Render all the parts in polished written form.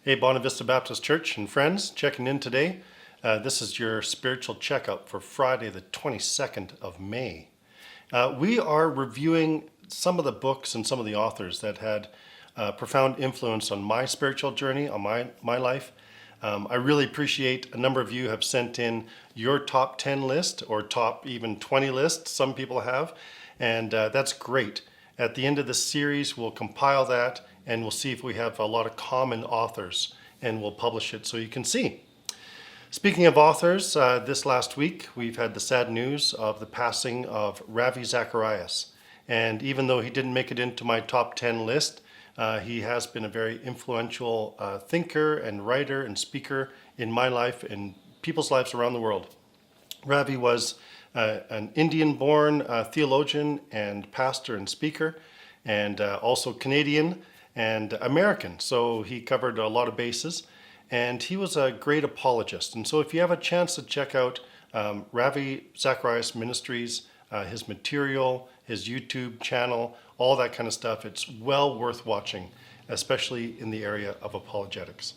Hey, Bonavista Vista Baptist Church and friends, checking in today. This is your spiritual checkup for Friday, the 22nd of May. We are reviewing some of the books and some of the authors that had profound influence on my spiritual journey, on my life. I really appreciate a number of you have sent in your top 10 list or top even 20 list, some people have, and that's great. At the end of the series, we'll compile that and we'll see if we have a lot of common authors and we'll publish it so you can see. Speaking of authors, this last week we've had the sad news of the passing of Ravi Zacharias. And even though he didn't make it into my top 10 list, he has been a very influential thinker and writer and speaker in my life and people's lives around the world. Ravi was an Indian-born theologian and pastor and speaker, and also Canadian and American. So he covered a lot of bases, and he was a great apologist. And so if you have a chance to check out Ravi Zacharias Ministries, his material, his YouTube channel, all that kind of stuff, it's well worth watching, especially in the area of apologetics.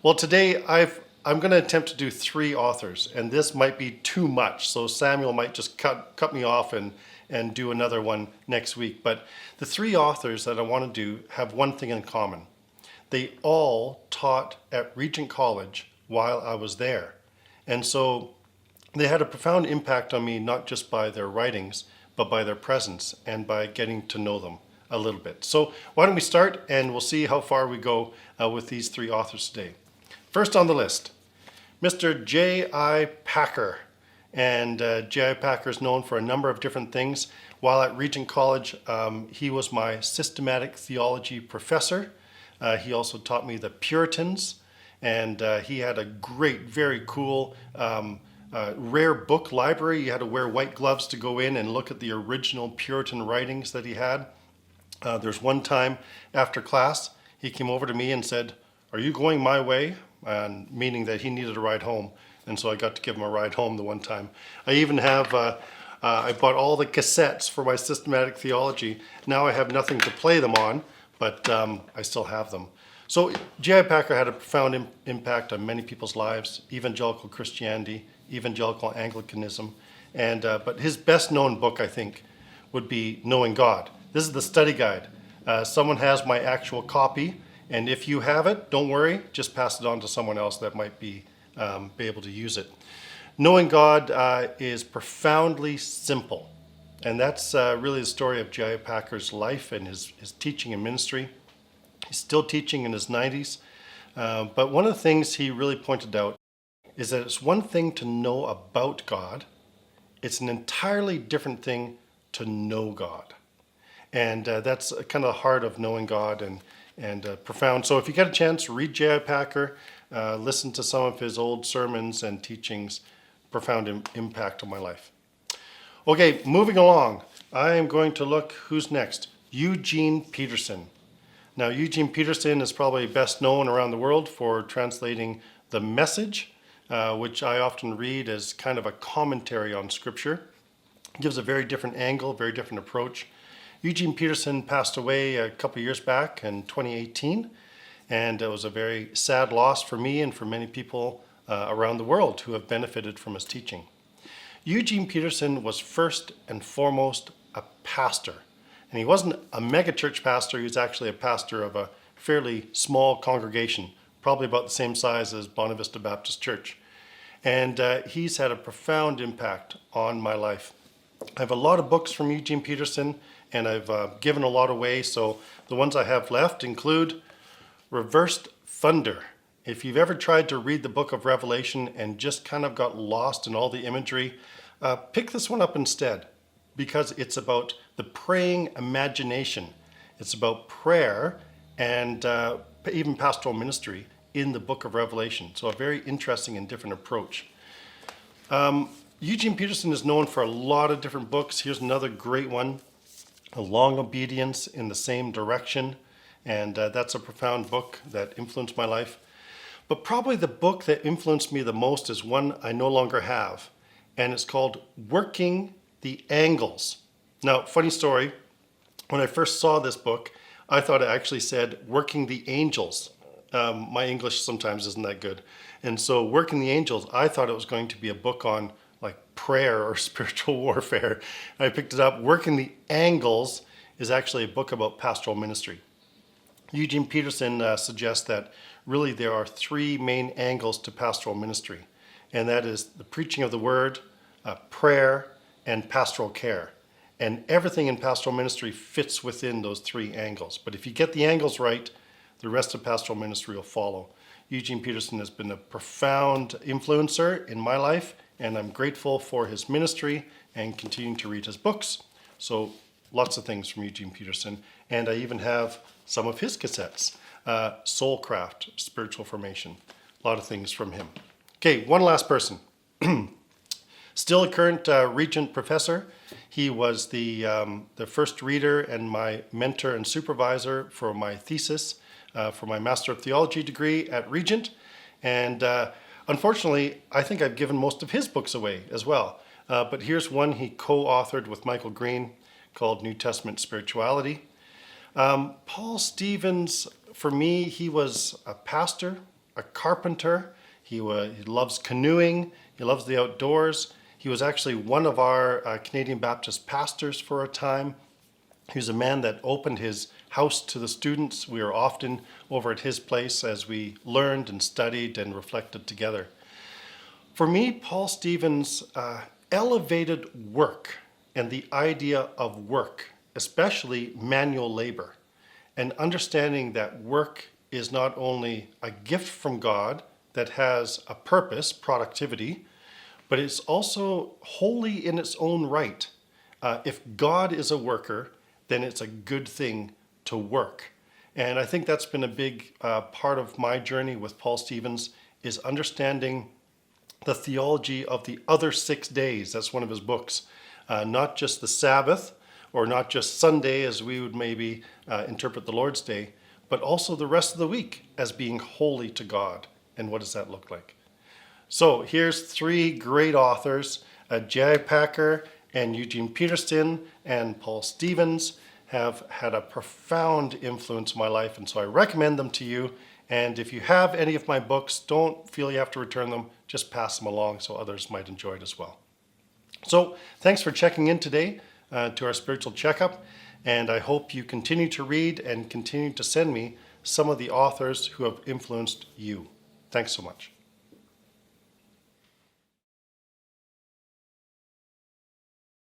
Well, today I'm going to attempt to do 3 authors, and this might be too much, so Samuel might just cut me off and do another one next week. But the 3 authors that I want to do have one thing in common. They all taught at Regent College while I was there. And so they had a profound impact on me, not just by their writings, but by their presence and by getting to know them a little bit. So why don't we start, and we'll see how far we go with these 3 authors today. First on the list, Mr. J.I. Packer. And J.I. Packer is known for a number of different things. While at Regent College, he was my systematic theology professor. He also taught me the Puritans, and he had a great, very cool, rare book library. You had to wear white gloves to go in and look at the original Puritan writings that he had. There's one time after class, he came over to me and said, "Are you going my way?" Meaning that he needed a ride home. And so I got to give him a ride home the one time. I even have, I bought all the cassettes for my systematic theology. Now I have nothing to play them on, but I still have them. So J.I. Packer had a profound impact on many people's lives, evangelical Christianity, evangelical Anglicanism. And but his best known book, I think, would be Knowing God. This is the study guide. Someone has my actual copy. And if you have it, don't worry, just pass it on to someone else that might be able to use it. Knowing God is profoundly simple. And that's really the story of J.I. Packer's life and his teaching and ministry. He's still teaching in his 90s. But one of the things he really pointed out is that it's one thing to know about God. It's an entirely different thing to know God. And that's kind of the heart of knowing God and profound. So if you get a chance, read J.I. Packer, listen to some of his old sermons and teachings, profound impact on my life. Okay, moving along, I am going to look, who's next? Eugene Peterson. Now, Eugene Peterson is probably best known around the world for translating The Message, which I often read as kind of a commentary on Scripture. It gives a very different angle, very different approach. Eugene Peterson passed away a couple years back in 2018, and it was a very sad loss for me and for many people around the world who have benefited from his teaching. Eugene Peterson was first and foremost a pastor, and he wasn't a megachurch pastor. He was actually a pastor of a fairly small congregation, probably about the same size as Bonavista Vista Baptist Church, and he's had a profound impact on my life. I have a lot of books from Eugene Peterson, and I've given a lot away, so the ones I have left include Reversed Thunder. If you've ever tried to read the book of Revelation and just kind of got lost in all the imagery, pick this one up instead, because it's about the praying imagination. It's about prayer and even pastoral ministry in the book of Revelation. So a very interesting and different approach. Eugene Peterson is known for a lot of different books. Here's another great one, A Long Obedience in the Same Direction. And that's a profound book that influenced my life. But probably the book that influenced me the most is one I no longer have. And it's called Working the Angles. Now, funny story, when I first saw this book, I thought it actually said Working the Angels. My English sometimes isn't that good. And so Working the Angels, I thought it was going to be a book on like prayer or spiritual warfare. I picked it up. Working the Angles is actually a book about pastoral ministry. Eugene Peterson suggests that really there are three main angles to pastoral ministry, and that is the preaching of the word, prayer, and pastoral care. And everything in pastoral ministry fits within those three angles. But if you get the angles right, the rest of pastoral ministry will follow. Eugene Peterson has been a profound influencer in my life, and I'm grateful for his ministry and continuing to read his books. So lots of things from Eugene Peterson. And I even have some of his cassettes. Soulcraft, Spiritual Formation. A lot of things from him. Okay, one last person. Still a current Regent professor. He was the first reader and my mentor and supervisor for my thesis for my Master of Theology degree at Regent. And unfortunately, I think I've given most of his books away as well. But here's one he co-authored with Michael Green called New Testament Spirituality. Paul Stevens, for me, he was a pastor, a carpenter. He loves canoeing. He loves the outdoors. He was actually one of our Canadian Baptist pastors for a time. He was a man that opened his house to the students. We were often over at his place as we learned and studied and reflected together. For me, Paul Stevens elevated work and the idea of work, especially manual labor, and understanding that work is not only a gift from God that has a purpose, productivity, but it's also holy in its own right. If God is a worker, then it's a good thing to work. And I think that's been a big part of my journey with Paul Stevens, is understanding the theology of the other 6 days. That's one of his books. Not just the Sabbath, or not just Sunday as we would maybe interpret the Lord's Day, but also the rest of the week as being holy to God. And what does that look like? So here's three great authors, J.I. Packer and Eugene Peterson and Paul Stevens have had a profound influence in my life, and so I recommend them to you. And if you have any of my books, don't feel you have to return them, just pass them along so others might enjoy it as well. So thanks for checking in today to our spiritual checkup, and I hope you continue to read and continue to send me some of the authors who have influenced you. Thanks so much.